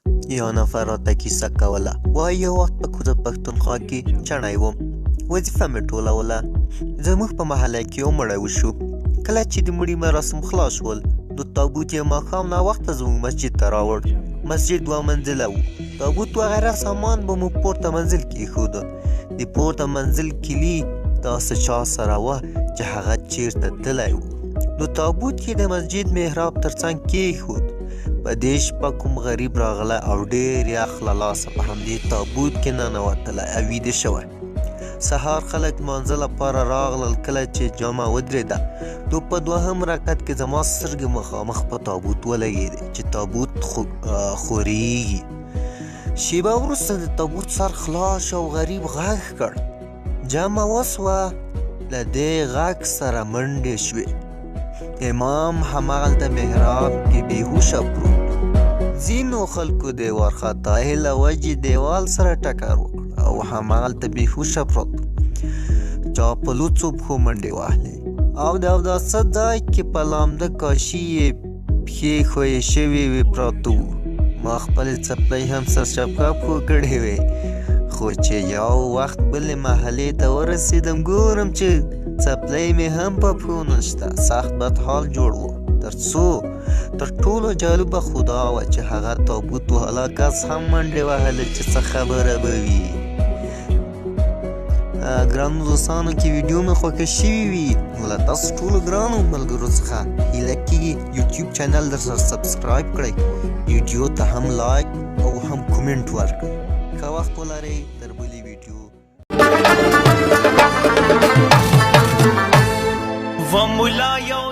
یو نفر راته کیسه کوله، وایي یو وخت په کوزه پښتونخوا کې چڼی وم، وظیفه مې ټولوله. زموږ په محله کې یو مړی وشو. کله چې د مړي مراسم خلاص شول نو تابوت یې ماښام ناوخته زموږ مسجد ته راوړ. مسجد 2 منزله و. تابوت وغیره سامان به مو پورته منزل کې ایښوده. د پورته منزل کلي داسې چا سره وه چې هغه چیرته تللی و. نو تابوت یې د مسجد محراب تر څنګ کېښود. په دې شپه کوم غریب راغلی او ډېر یخ له لاسه په همدې تابوت کې ننوتلی او ویده شوی. سهار خلک لمانځه لپاره راغلل. کله چې جمعه ودرېده نو په 2 رکعت کې زما سترګې مخامخ په تابوت ولګېدې چې تابوت خورېږي. شیبه وروسته د تابوت سر خلاص شو او غریب غږ کړ. جمعه وسوه. له دې غږ سره منډې شوې. امام همغلته محراب کې بېهوشه پروت. ځینو خلکو د وارخطایۍ له وجې دیوال سره ټکر وکړ او همغلته بېهوشه پروت. چا په لوڅو پښو منډې وهلې او د اوداسه ځای کې په لامده کاشي یې پښې ښویې شوې وې پراته وو. ما خپلې څپلۍ هم سرچپکه پښو کړې وې، خو چې یو وخت بلې محلې ته ورسېدم ګورم چې څپلۍ مې هم په پښو نشته. سخت بدحال جوړ و. تر ټولو جالبه خو دا وه چې هغه تابوت والا کس هم منډې وهلې چې څه خبره به وي. ګرانو دوستانو کې ویډیو مې خوښه شوې وي نو له تاسو ټولو ګرانو ملګرو څخه هیله کېږي یوټیوب چینل در سره سبسکرایب کړئ، ویډیو ته هم لایک او هم کومنټ ورکړئ. ښه وخت ولرئ. تر بلې ویډیو و مولا یو